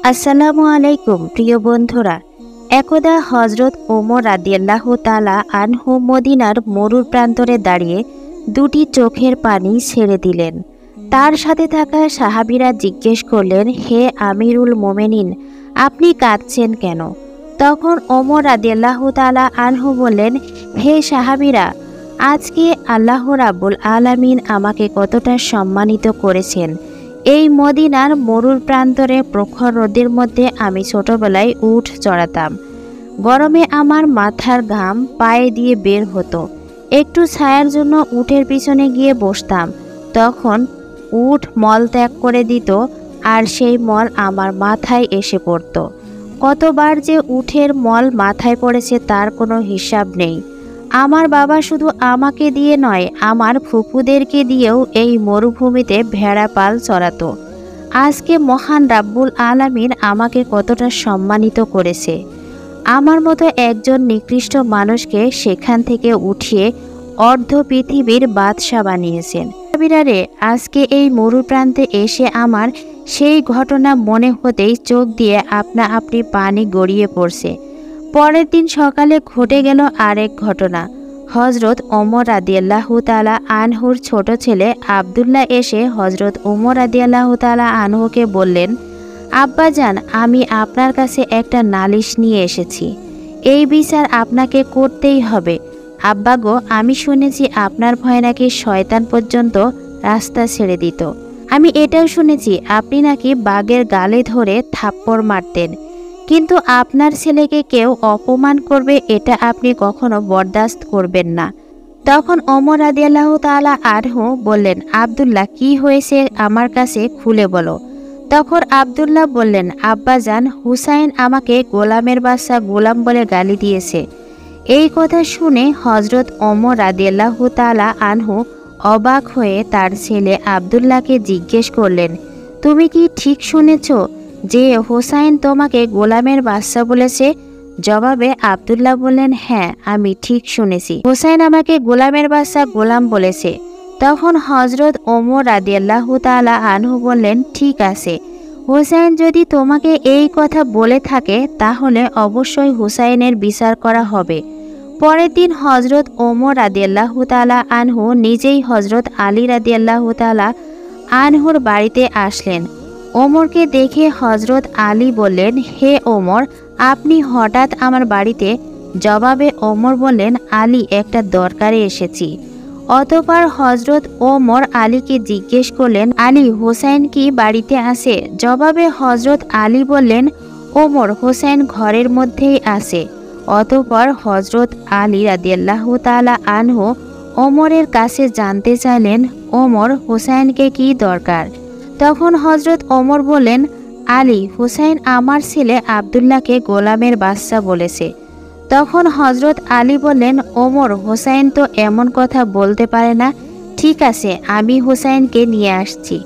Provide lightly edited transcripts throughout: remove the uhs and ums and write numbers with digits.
আসসালামু আলাইকুম প্রিয় বন্ধুরা। একদা হজরত ওমর রাদিয়াল্লাহু তাআলা আনহু মদিনার মরুর প্রান্তরে দাঁড়িয়ে দুটি চোখের পানি ছেড়ে দিলেন। তার সাথে থাকা সাহাবীরা জিজ্ঞেস করলেন, হে আমিরুল মোমেনিন, আপনি কাঁদছেন কেন? তখন ওমর রাদিয়াল্লাহু তাআলা আনহু বললেন, হে সাহাবীরা, আজকে আল্লাহ রাব্বুল আলামিন আমাকে কতটা সম্মানিত করেছেন। এই মদিনার মরুর প্রান্তরে প্রখর রোদের মধ্যে আমি ছোটবেলায় উট চড়াতাম। গরমে আমার মাথার ঘাম পায়ে দিয়ে বের হতো। একটু ছায়ার জন্য উটের পিছনে গিয়ে বসতাম। তখন উট মল ত্যাগ করে দিত আর সেই মল আমার মাথায় এসে পড়ত। কতবার যে উটের মল মাথায় পড়েছে তার কোনো হিসাব নেই। আমার বাবা শুধু আমাকে দিয়ে নয়, আমার ফুপুদেরকে দিয়েও এই মরুভূমিতে ভেড়া পাল চড়াতো। আজকে মহান রাব্বুল আলামিন আমাকে কতটা সম্মানিত করেছে। আমার মতো একজন নিকৃষ্ট মানুষকে সেখান থেকে উঠিয়ে অর্ধ পৃথিবীর বাদশা বানিয়েছেন। বিরারে আজকে এই মরু প্রান্তে এসে আমার সেই ঘটনা মনে হতেই চোখ দিয়ে আপনা আপনি পানি গড়িয়ে পড়ছে। পরের দিন সকালে ঘটে গেল আরেক ঘটনা। হজরত ওমর রাদিয়াল্লাহু তাআলা আনহুর ছোট ছেলে আব্দুল্লাহ এসে হজরত ওমর রাদিয়াল্লাহু তাআলা আনহুকে বললেন, আব্বাজান, আমি আপনার কাছে একটা নালিশ নিয়ে এসেছি। এই বিচার আপনাকে করতেই হবে। আব্বা গো, আমি শুনেছি আপনার ভয়ে নাকি শয়তান পর্যন্ত রাস্তা ছেড়ে দিত। আমি এটাও শুনেছি আপনি নাকি বাঘের গালে ধরে থাপ্পড় মারতেন। কিন্তু আপনার ছেলেকে কেউ অপমান করবে এটা আপনি কখনো বরদাস্ত করবেন না। তখন ওমর রাদিয়াল্লাহু তাআলা আনহু বললেন, আব্দুল্লাহ, কি হয়েছে আমার কাছে খুলে বলো। তখন আব্দুল্লাহ বললেন, আব্বাজান, হুসাইন আমাকে গোলামের বাচ্চা গোলাম বলে গালি দিয়েছে। এই কথা শুনে হজরত ওমর রাদিয়াল্লাহু তাআলা আনহু অবাক হয়ে তার ছেলে আব্দুল্লাহকে জিজ্ঞেস করলেন, তুমি কি ঠিক শুনেছ যে হুসাইন তোমাকে গোলামের বাচ্চা বলেছে? জবাবে আব্দুল্লাহ বললেন, হ্যাঁ, আমি ঠিক শুনেছি, হুসাইন আমাকে গোলামের বাচ্চা গোলাম বলেছে। তখন হজরত ওমর রাদিয়াল্লাহু তাআলা আনহু বললেন, ঠিক আছে, হুসাইন যদি তোমাকে এই কথা বলে থাকে তাহলে অবশ্যই হুসাইনের বিচার করা হবে। পরের দিন হজরত ওমর রাদিয়াল্লাহু তাআলা আনহু নিজেই হজরত আলী রাদিয়াল্লাহু তাআলা আনহুর বাড়িতে আসলেন। ওমরকে দেখে হজরত আলী বললেন, হে ওমর, আপনি হঠাৎ আমার বাড়িতে? জবাবে ওমর বললেন, আলী, একটা দরকারে এসেছি। অতঃপর হজরত ওমর আলীকে জিজ্ঞেস করলেন, আলী, হোসাইন কি বাড়িতে আছে? জবাবে হজরত আলী বললেন, ওমর, হোসাইন ঘরের মধ্যেই আছে। অতঃপর হজরত আলী রাদিয়াল্লাহু তাআলা আনহু ওমরের কাছে জানতে চাইলেন, ওমর, হোসাইনকে কি দরকার? তখন হজরত ওমর বললেন, আলী, হুসাইন আমার ছেলে আব্দুল্লাহকে গোলামের বাচ্চা বলেছে। তখন হজরত আলী বললেন, ওমর, হুসাইন তো এমন কথা বলতে পারে না। ঠিক আছে, আমি হুসাইনকে নিয়ে আসছি।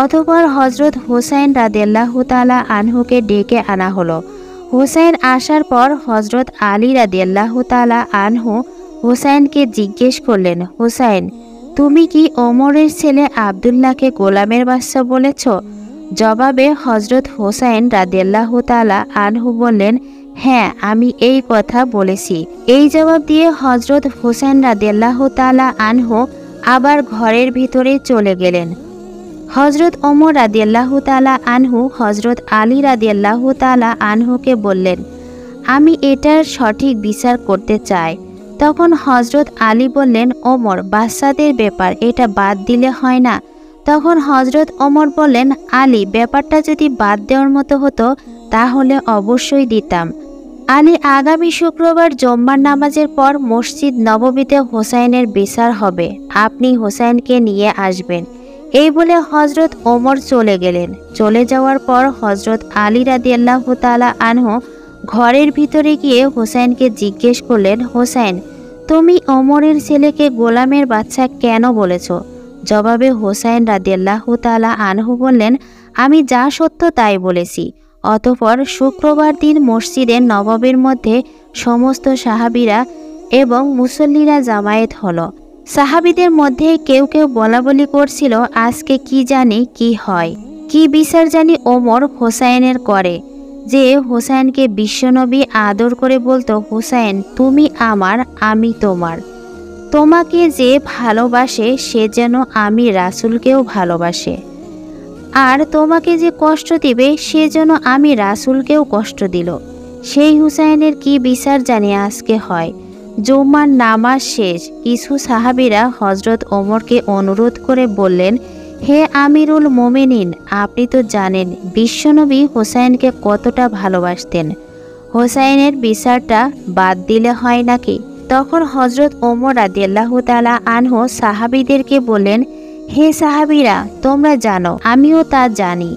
অতঃপর হজরত হুসাইন রাদিয়াল্লাহু তাআলা আনহুকে ডেকে আনা হলো। হুসাইন আসার পর হজরত আলী রাদিয়াল্লাহু তাআলা আনহু হুসাইনকে জিজ্ঞেস করলেন, হুসাইন, তুমি কি ওমরের ছেলে আব্দুল্লাহকে গোলামের বাচ্চা বলেছ? জবাবে হজরত হুসাইন রাদিয়াল্লাহু তাআলা আনহু বললেন, হ্যাঁ, আমি এই কথা বলেছি। এই জবাব দিয়ে হজরত হুসাইন রাদিয়াল্লাহু তাআলা আনহু আবার ঘরের ভিতরে চলে গেলেন। হজরত ওমর রাদিয়াল্লাহু তাআলা আনহু হজরত আলী রাদিয়াল্লাহু তাআলা আনহুকে বললেন, আমি এটার সঠিক বিচার করতে চাই। তখন হজরত আলী বললেন, ওমর, বাচ্চাদের ব্যাপার, এটা বাদ দিলে হয় না? তখন হজরত ওমর বললেন, আলী, ব্যাপারটা যদি বাদ দেওয়ার মতো হতো তাহলে অবশ্যই দিতাম। আলী, আগামী শুক্রবার জুম্মার নামাজের পর মসজিদ নববীতে হোসাইনের বিচার হবে, আপনি হোসাইনকে নিয়ে আসবেন। এই বলে হজরত ওমর চলে গেলেন। চলে যাওয়ার পর হজরত আলী রাদিয়াল্লাহু তাআলা আনহু ঘরের ভিতরে গিয়ে হোসাইনকে জিজ্ঞেস করলেন, হোসাইন, তুমি ওমরের ছেলেকে গোলামের বাচ্চা কেন বলেছ? জবাবে হোসাইন রাদিয়াল্লাহু তাআলা আনহু বললেন, আমি যা সত্য তাই বলেছি। অতঃপর শুক্রবার দিন মসজিদে নববীর মধ্যে সমস্ত সাহাবীরা এবং মুসল্লিরা জামায়াত হলো। সাহাবীদের মধ্যে কেউ কেউ বলাবলি করছিল, আজকে কি জানি কি হয়। কি বিচার জানি ওমর হোসাইনের করে, যে হোসাইনকে বিশ্বনবী আদর করে বলতো, হোসাইন তুমি আমার, আমি তোমার। তোমাকে যে ভালোবাসে সে যেন আমি রাসূলকেও ভালোবাসে, আর তোমাকে যে কষ্ট দিবে সে যেন আমি রাসূলকেও কষ্ট দিল। সেই হুসাইনের কি বিচার জানি আজকে হয়। জুম্মার নামাজ শেষ, কিছু সাহাবীরা হজরত ওমরকে অনুরোধ করে বললেন, হে আমিরুল মোমেনিন, আপনি তো জানেন বিশ্বনবী হোসাইনকে কতটা ভালোবাসতেন, হোসাইনের বিচারটা বাদ দিলে হয় নাকি? তখন হজরত ওমর রাদিয়াল্লাহু তাআলা আনহু সাহাবীদেরকে বললেন, হে সাহাবীরা, তোমরা জানো আমিও তা জানি,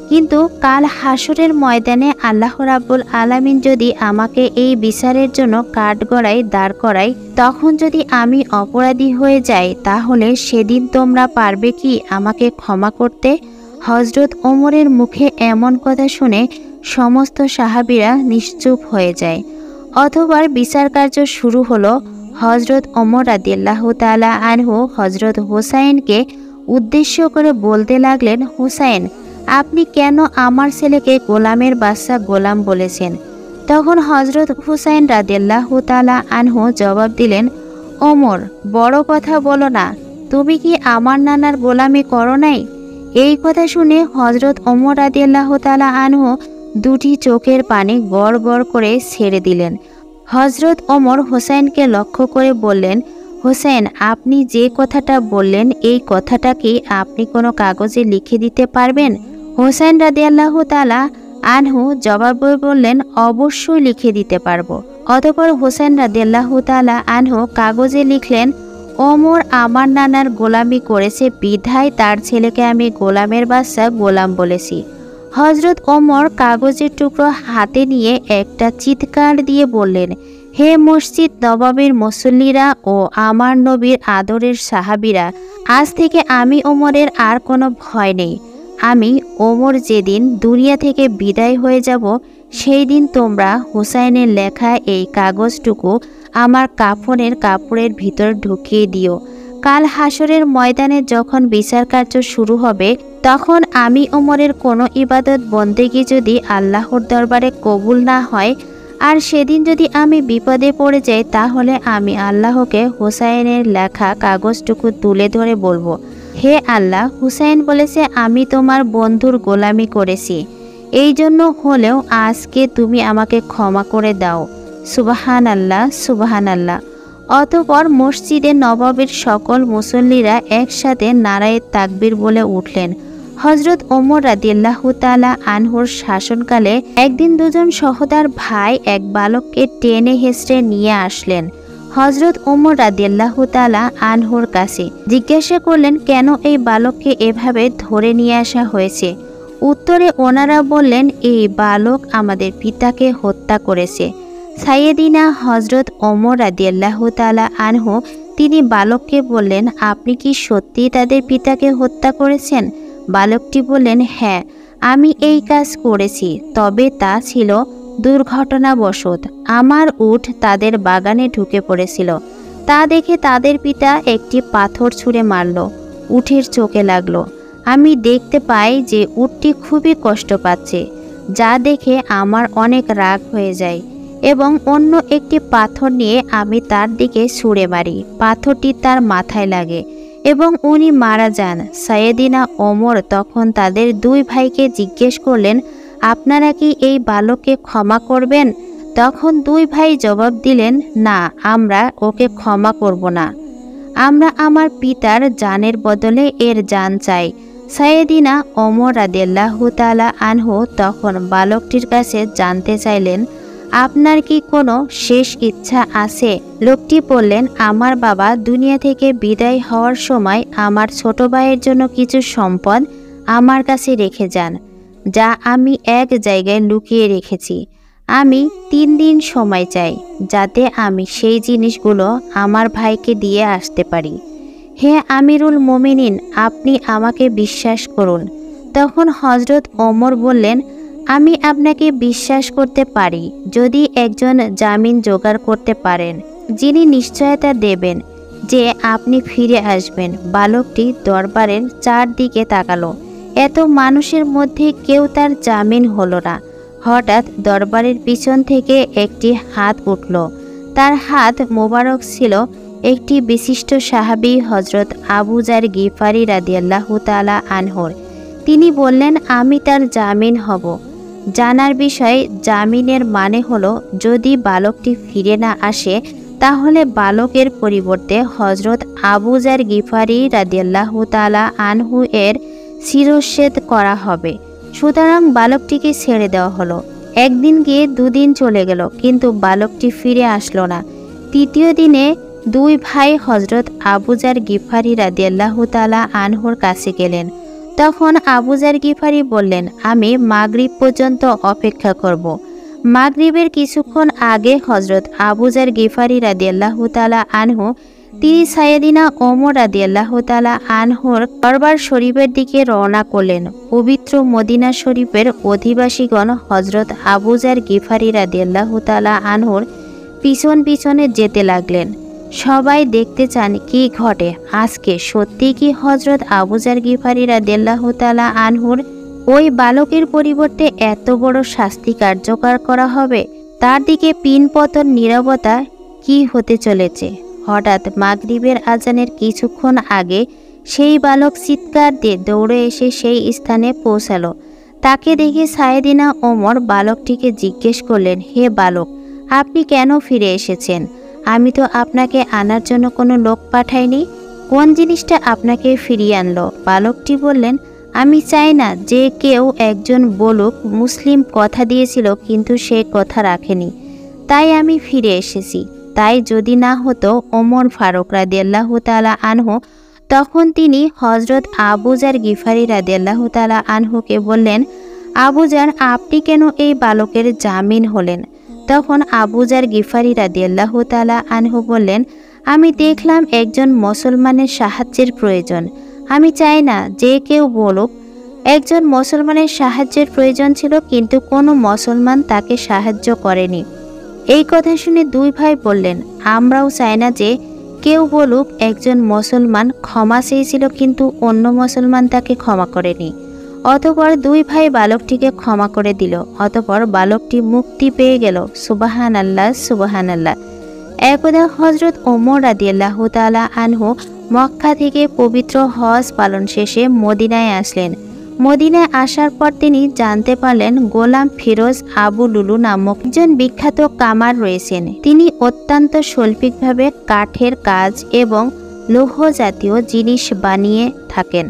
কিন্তু কাল হাসরের ময়দানে আল্লাহ রাব্বুল আলামিন যদি আমাকে এই বিচারের জন্য কাঠগড়ায় দাঁড় করায়, তখন যদি আমি অপরাধী হয়ে যাই, তাহলে সেদিন তোমরা পারবে কি আমাকে ক্ষমা করতে? হজরত ওমরের মুখে এমন কথা শুনে সমস্ত সাহাবীরা নিশ্চুপ হয়ে যায়। অতঃপর বিচার কার্য শুরু হলো। হজরত ওমর রাদিয়াল্লাহু তাআলা আনহু হজরত হোসাইনকে উদ্দেশ্য করে বলতে লাগলেন, হোসাইন, আপনি কেন আমার ছেলেকে গোলামের বাদশা গোলাম বলেছেন? তখন হজরত হুসাইন রাদিয়াল্লাহু তাআলা আনহু জবাব দিলেন, ওমর, বড় কথা বলো না, তুমি কি আমার নানার গোলামি করো নাই? এই কথা শুনে হজরত ওমর রাদিয়াল্লাহু তাআলা আনহু দুটি চোখের পানি গড় গড় করে ছেড়ে দিলেন। হজরত ওমর হোসাইনকে লক্ষ্য করে বললেন, হোসেন, আপনি যে কথাটা বললেন এই কথাটা কি আপনি কোনো কাগজে লিখে দিতে পারবেন? হোসেন রাদিয়াল্লাহু তাআলা আনহু জবাবে বললেন, অবশ্যই লিখে দিতে পারবো। অতঃপর হোসেন রাদিয়াল্লাহু তাআলা আনহু কাগজে লিখলেন, ওমর আমার নানার গোলামি করেছে বিধায় তার ছেলেকে আমি গোলামের বাদশা গোলাম বলেছি। হজরত ওমর কাগজের টুকরো হাতে নিয়ে একটা চিৎকার দিয়ে বললেন, হে মসজিদ নববীর মুসল্লিরা ও আমার নবীর আদরের সাহাবীরা, আজ থেকে আমি ওমরের আর কোনো ভয় নেই। আমি ওমর যেদিন দুনিয়া থেকে বিদায় হয়ে যাব, সেই দিন তোমরা হুসাইনের লেখা এই কাগজটুকু আমার কাফনের কাপড়ের ভিতর ঢুকিয়ে দিও। কাল হাসরের ময়দানে যখন বিচার কার্য শুরু হবে, তখন আমি ওমরের কোনো ইবাদত বন্দেগী যদি আল্লাহর দরবারে কবুল না হয়, আর সেদিন যদি আমি বিপদে পড়ে যাই, তাহলে আমি আল্লাহকে হুসাইনের লেখা কাগজটুকু তুলে ধরে বলবো, হে আল্লাহ, হুসাইন বলেছে আমি তোমার বন্ধুর গোলামি করেছি, এই জন্য হলেও আজকে তুমি আমাকে ক্ষমা করে দাও। সুবহান আল্লাহ, সুবহান আল্লাহ। অতঃপর মসজিদে নববীর সকল মুসল্লিরা একসাথে নারায়ে তাকবীর বলে উঠলেন। হজরত ওমর রাদিয়াল্লাহু তাআলা আনহুর শাসনকালে একদিন দুজন সহোদর ভাই এক বালককে টেনে হেঁচড়ে নিয়ে আসলেন হজরত ওমর রাদিয়াল্লাহু তাআলা আনহুর কাছে। জিজ্ঞাসা করলেন, কেন এই বালককে এভাবে ধরে নিয়ে আসা হয়েছে? উত্তরে ওনারা বললেন, এই বালক আমাদের পিতাকে হত্যা করেছে। সাইয়েদিনা হজরত ওমর রাদিয়াল্লাহু তাআলা আনহু তিনি বালককে বললেন, আপনি কি সত্যি তাদের পিতাকে হত্যা করেছেন? বালকটি বললেন, হ্যাঁ, আমি এই কাজ করেছি, তবে তা ছিল দুর্ঘটনাবশত। আমার উট তাদের বাগানে ঢুকে পড়েছিল, তা দেখে তাদের পিতা একটি পাথর ছুঁড়ে মারল, উটের চোখে লাগলো। আমি দেখতে পাই যে উটটি খুবই কষ্ট পাচ্ছে, যা দেখে আমার অনেক রাগ হয়ে যায় এবং অন্য একটি পাথর নিয়ে আমি তার দিকে ছুঁড়ে মারি। পাথরটি তার মাথায় লাগে এবং উনি মারা যান। সাইয়েদিনা ওমর তখন তাদের দুই ভাইকে জিজ্ঞেস করলেন, আপনারা কি এই বালককে ক্ষমা করবেন? তখন দুই ভাই জবাব দিলেন, না, আমরা ওকে ক্ষমা করব না। আমরা আমার পিতার জানের বদলে এর জান চাই। সাইয়েদিনা ওমর রাদিয়াল্লাহু তাআলা আনহু তখন বালকটির কাছে জানতে চাইলেন, আপনার কি কোনো শেষ ইচ্ছা আছে? লোকটি বললেন, আমার বাবা দুনিয়া থেকে বিদায় হওয়ার সময় আমার ছোট ভাইয়ের জন্য কিছু সম্পদ আমার কাছে রেখে যান, যা আমি এক জায়গায় লুকিয়ে রেখেছি। আমি 3 দিন সময় চাই, যাতে আমি সেই জিনিসগুলো আমার ভাইকে দিয়ে আসতে পারি। হে আমিরুল মোমিনিন, আপনি আমাকে বিশ্বাস করুন। তখন হজরত ওমর বললেন, আমি আপনাকে বিশ্বাস করতে পারি যদি একজন জামিন জোগাড় করতে পারেন, যিনি নিশ্চয়তা দেবেন যে আপনি ফিরে আসবেন। বালকটি দরবারের চারদিকে তাকালো এত মানুষের মধ্যে কেউ তার জামিন হলো না। হঠাৎ দরবারের পিছন থেকে একটি হাত উঠল। তার হাত মোবারক ছিল একটি বিশিষ্ট সাহাবী হজরত আবু যার গিফারি রাদিয়াল্লাহু তাআলা আনহুর। তিনি বললেন, আমি তার জামিন হব। জানার বিষয়, জামিনের মানে হলো যদি বালকটি ফিরে না আসে তাহলে বালকের পরিবর্তে হজরত আবু যার গিফারি রাদিয়াল্লাহু তাআলা আনহু এর শিরচ্ছেদ করা হবে। সুতরাং বালকটিকে ছেড়ে দেওয়া হলো। একদিন গিয়ে দুদিন চলে গেল, কিন্তু বালকটি ফিরে আসলো না। তৃতীয় দিনে দুই ভাই হজরত আবু যার গিফারি রাদিয়াল্লাহু তাআলা আনহুর কাছে গেলেন। তখন আবু যার গিফারি বললেন, আমি মাগরিব পর্যন্ত অপেক্ষা করব। মাগরিবের কিছুক্ষণ আগে হজরত আবু যার গিফারি রাদিয়াল্লাহু তাআলা আনহু তিনি সাইয়েদিনা ওমর রাদিয়াল্লাহু তাআলা আনহুর দরবার শরীফের দিকে রওনা করলেন। পবিত্র মদিনা শরীফের অধিবাসীগণ হজরত আবু যার গিফারি রাদিয়াল্লাহু তাআলা আনহুর পিছন পিছনে যেতে লাগলেন। সবাই দেখতে চান কি ঘটে। আজকে সত্যি কি হজরত আবু যার গিফারি রাদিয়াল্লাহু তাআলা আনহুর ওই বালকের পরিবর্তে এত বড় শাস্তি কার্যকর করা হবে? তার দিকে পিনপতন নীরবতা কি হতে চলেছে। হঠাৎ মাগরিবের আজানের কিছুক্ষণ আগে সেই বালক চিৎকার দিয়ে দৌড়ে এসে সেই স্থানে পৌঁছালো। তাকে দেখে সাইয়েদিনা ওমর বালকটিকে জিজ্ঞেস করলেন, হে বালক, আপনি কেন ফিরে এসেছেন? আমি তো আপনাকে আনার জন্য কোনো লোক পাঠাইনি। কোন জিনিসটা আপনাকে ফিরিয়ে আনলো? বালকটি বললেন, আমি চাই না যে কেউ একজন বলুক মুসলিম কথা দিয়েছিল কিন্তু সে কথা রাখেনি, তাই আমি ফিরে এসেছি। তাই যদি না হতো ওমর ফারুক রাদিয়াল্লাহু তাআলা আনহু, তখন তিনি হজরত আবু যার গিফারি রাদিয়াল্লাহু তাআলা আনহুকে বললেন, আবু যার, আপনি কেন এই বালকের জামিন হলেন? তখন আবু যার গিফারি রাদিয়াল্লাহু তাআলা আনহু বললেন, আমি দেখলাম একজন মুসলমানের সাহায্যের প্রয়োজন। আমি চাই না যে কেউ বলুক একজন মুসলমানের সাহায্যের প্রয়োজন ছিল কিন্তু কোনো মুসলমান তাকে সাহায্য করেনি। এই কথা শুনে দুই ভাই বললেন, আমরাও চাই না যে কেউ বলুক একজন মুসলমান ক্ষমা চেয়েছিল কিন্তু অন্য মুসলমান তাকে ক্ষমা করেনি। অতঃপর দুই ভাই বালকটিকে ক্ষমা করে দিল। অতঃপর বালকটি মুক্তি পেয়ে গেল। সুবহানাল্লাহ, সুবহানাল্লাহ। একদা হজরত ওমর রাদিয়াল্লাহু তাআলা আনহু মক্কা থেকে পবিত্র হজ পালন শেষে মদিনায় আসলেন। মদিনায় আসার পর তিনি জানতে পারলেন গোলাম ফিরোজ আবু লুলু নামক একজন বিখ্যাত কামার রয়েছেন। তিনি অত্যন্ত শৈল্পিকভাবে কাঠের কাজ এবং লৌহ জাতীয় জিনিস বানিয়ে থাকেন।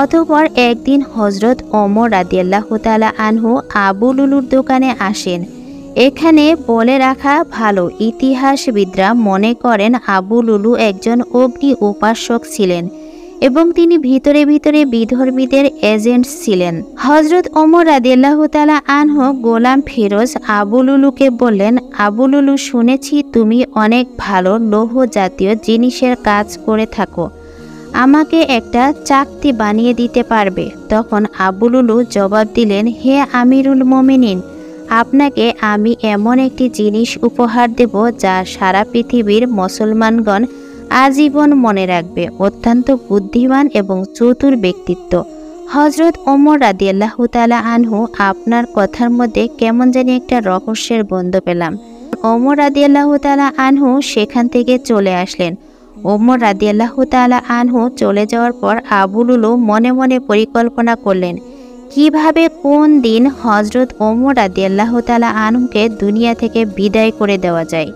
অতঃপর একদিন হজরত ওমর রাদিয়াল্লাহু তাআলা আনহু আবু লুলুর দোকানে আসেন। এখানে বলে রাখা ভালো, ইতিহাসবিদরা মনে করেন আবু লুলু একজন অগ্নি উপাসক ছিলেন এবং তিনি ভিতরে ভিতরে বিধর্মীদের এজেন্ট ছিলেন। হজরত ওমর রাদিয়াল্লাহু তাআলা আনহু গোলাম ফিরোজ আবু লুলুকে বললেন, আবু লুলু, শুনেছি তুমি অনেক ভালো লৌহ জাতীয় জিনিসের কাজ করে থাকো, আমাকে একটা চাকতি বানিয়ে দিতে পারবে? তখন আবু লুলু জবাব দিলেন, হে আমিরুল মোমিনিন, আপনাকে আমি এমন একটি জিনিস উপহার দেব যা সারা পৃথিবীর মুসলমানগণ আজীবন মনে রাখবে। অত্যন্ত বুদ্ধিমান এবং চতুর ব্যক্তিত্ব। হজরত ওমর রাদিয়াল্লাহু তাআলা আনহু, আপনার কথার মধ্যে কেমন জানি একটা রহস্যের গন্ধ পেলাম। ওমর রাদিয়াল্লাহু তাআলা আনহু সেখান থেকে চলে আসলেন। ওমর রাদিয়াল্লাহু তাআলা আনহু চলে যাওয়ার পর আবু লুলু মনে মনে পরিকল্পনা করলেন কিভাবে কোন দিন হজরত ওমর রাদিয়াল্লাহু তাআলা আনহুকে দুনিয়া থেকে বিদায় করে দেওয়া যায়।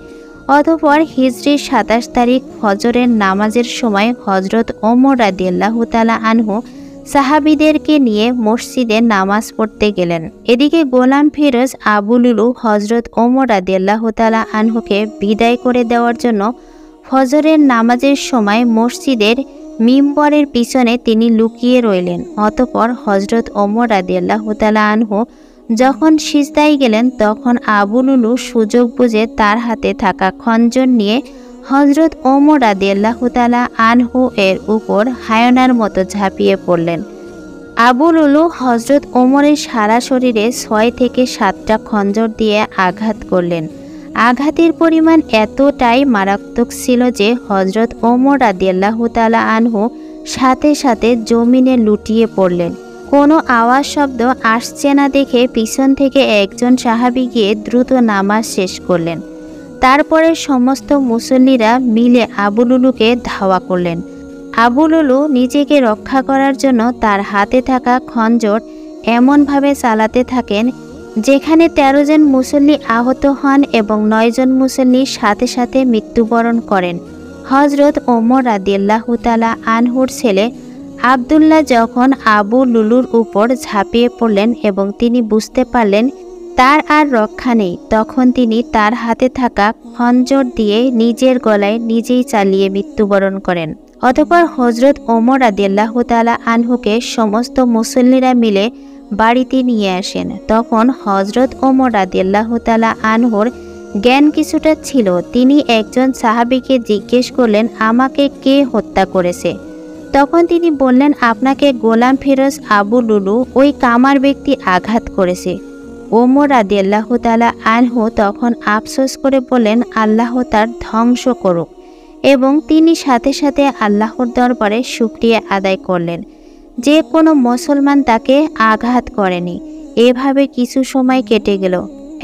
অতঃপর হিজরির ২৭ তারিখ ফজরের নামাজের সময় হজরত ওমর রাদিয়াল্লাহু তাআলা আনহু সাহাবীদেরকে নিয়ে মসজিদে নামাজ পড়তে গেলেন। এদিকে গোলাম ফিরোজ আবু লুলু হজরত ওমর রাদিয়াল্লাহু তাআলা আনহুকে বিদায় করে দেওয়ার জন্য ফজরের নামাজের সময় মসজিদের মিম্বরের পিছনে তিনি লুকিয়ে রইলেন। অতঃপর হজরত ওমর রাদিয়াল্লাহু তাআলা আনহু যখন সিজদায় গেলেন তখন আবু লুলু সুযোগ বুঝে তার হাতে থাকা খঞ্জর নিয়ে হজরত ওমর রাদিয়াল্লাহু তাআলা আনহু এর উপর হায়নার মতো ঝাঁপিয়ে পড়লেন। আবু লুলু হজরত ওমরের সারা শরীরে ৬ থেকে ৭টা খঞ্জর দিয়ে আঘাত করলেন। আঘাতের পরিমাণ এতটাই মারাত্মক ছিল যে হজরত ওমর রাদিয়াল্লাহু তাআলা আনহু সাথে সাথে জমিনে লুটিয়ে পড়লেন। কোনো আওয়াজ শব্দ আসছে না দেখে পিছন থেকে একজন সাহাবী গিয়ে দ্রুত নামাজ শেষ করলেন। তারপরে সমস্ত মুসল্লিরা মিলে আবু লুলুকে ধাওয়া করলেন। আবু লুলু নিজেকে রক্ষা করার জন্য তার হাতে থাকা খঞ্জর এমনভাবে চালাতে থাকেন যেখানে ১৩ জন মুসল্লি আহত হন এবং ৯ জন মুসল্লি সাথে সাথে মৃত্যুবরণ করেন। হজরত ওমর রাদিয়াল্লাহু তাআলা আনহুর ছেলে আবদুল্লাহ যখন আবু লুলুর উপর ঝাঁপিয়ে পড়লেন এবং তিনি বুঝতে পারলেন তার আর রক্ষা নেই, তখন তিনি তার হাতে থাকা খঞ্জর দিয়ে নিজের গলায় নিজেই চালিয়ে মৃত্যুবরণ করেন। অতঃপর হজরত ওমর রাদিয়াল্লাহু তাআলা আনহুকে সমস্ত মুসল্লিরা মিলে বাড়িতে নিয়ে আসেন। তখন হজরত ওমর রাদিয়াল্লাহু তাআলা আনহুর জ্ঞান কিছুটা ছিল। তিনি একজন সাহাবীকে জিজ্ঞেস করলেন, আমাকে কে হত্যা করেছে? তখন তিনি বললেন, আপনাকে গোলাম ফিরোজ আবু লুলু ওই কামার ব্যক্তি আঘাত করেছে। ওমর রাদিয়াল্লাহু তাআলা আনহু তখন আফসোস করে বললেন, আল্লাহ তার ধ্বংস করুক, এবং তিনি সাথে সাথে আল্লাহর দরবারে শুকরিয়া আদায় করলেন যে কোনো মুসলমান তাকে আঘাত করেনি। এভাবে কিছু সময় কেটে গেল।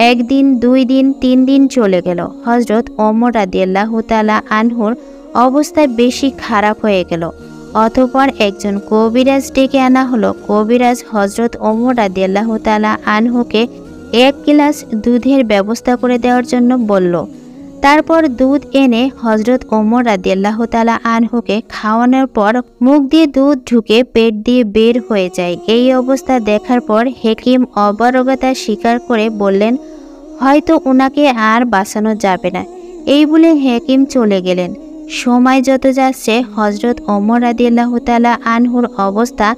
১ দিন, ২ দিন, ৩ দিন চলে গেল। হজরত ওমর রাদিয়াল্লাহু তাআলা আনহুর অবস্থা বেশি খারাপ হয়ে গেল। অতঃপর একজন কবিরাজ ডেকে আনা হলো। কবিরাজ হজরত ওমর রাদিয়াল্লাহু তাআলা আনহুকে ১ গ্লাস দুধের ব্যবস্থা করে দেওয়ার জন্য বলল। তারপর দুধ এনে হজরত ওমর রাদিয়াল্লাহু তাআলা আনহুকে খাওয়ানোর পর মুখ দিয়ে দুধ ঢুকে পেট দিয়ে বের হয়ে যায়। এই অবস্থা দেখার পর হেকিম অপারগতা স্বীকার করে বললেন, হয়তো ওনাকে আর বাঁচানো যাবে না। এই বলে হেকিম চলে গেলেন। সময় যত যাচ্ছে হজরত ওমর রাদিয়াল্লাহু তাআলা আনহুর অবস্থা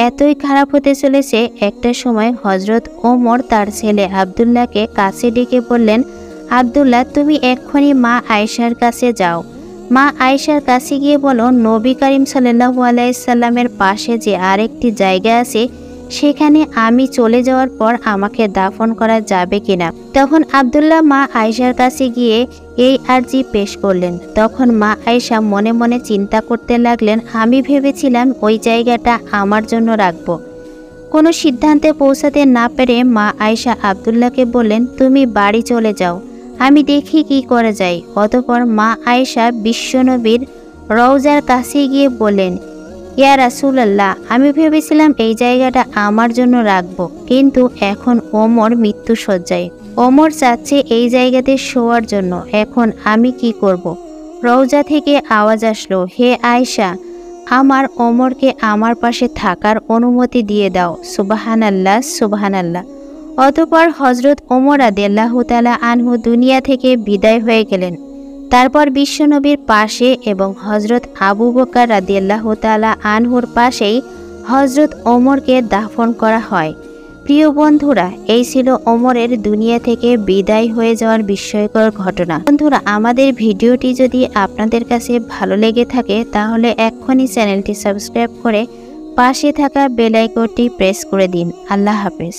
এতই খারাপ হতে চলেছে। একটা সময় হজরত ওমর তার ছেলে আবদুল্লাহকে কাছে ডেকে বললেন, আবদুল্লাহ, তুমি এক্ষুনি মা আয়েশার কাছে যাও। মা আয়েশার কাছে গিয়ে বলো, নবী করিম সাল্লাল্লাহু আলাইহি সাল্লামের পাশে যে আরেকটি জায়গা আছে সেখানে আমি চলে যাওয়ার পর আমাকে দাফন করা যাবে কিনা। তখন আবদুল্লাহ মা আয়েশার কাছে গিয়ে এই আর্জি পেশ করলেন। তখন মা আয়েশা মনে মনে চিন্তা করতে লাগলেন, আমি ভেবেছিলাম ওই জায়গাটা আমার জন্য রাখবো। কোনো সিদ্ধান্তে পৌঁছাতে না পেরে মা আয়েশা আবদুল্লাহকে বললেন, তুমি বাড়ি চলে যাও, আমি দেখি কি করা যায়। অতঃপর মা আয়েশা বিশ্বনবীর রওজার কাছে গিয়ে বললেন, ইয়া রাসূলুল্লাহ, আমি ভেবেছিলাম এই জায়গাটা আমার জন্য রাখবো, কিন্তু এখন ওমর মৃত্যুশয্যায়। ওমর চাচ্ছে এই জায়গাতে শোয়ার জন্য, এখন আমি কি করব? রওজা থেকে আওয়াজ আসলো, হে আয়েশা, আমার ওমরকে আমার পাশে থাকার অনুমতি দিয়ে দাও। সুবহানাল্লাহ, সুবহানাল্লাহ। অতঃপর হজরত ওমর রাদিয়াল্লাহু তাআলা আনহু দুনিয়া থেকে বিদায় হয়ে গেলেন। তারপর বিশ্বনবীর পাশে এবং হজরত আবু বকর রাদিয়াল্লাহু তাআলা আনহুর পাশেই হজরত ওমরকে দাফন করা হয়। প্রিয় বন্ধুরা, এই ছিল ওমরের দুনিয়া থেকে বিদায় হয়ে যাওয়ার বিস্ময়কর ঘটনা। বন্ধুরা, আমাদের ভিডিওটি যদি আপনাদের কাছে ভালো লেগে থাকে তাহলে এক্ষুনি চ্যানেলটি সাবস্ক্রাইব করে পাশে থাকা বেল আইকনটি প্রেস করে দিন। আল্লাহ হাফেজ।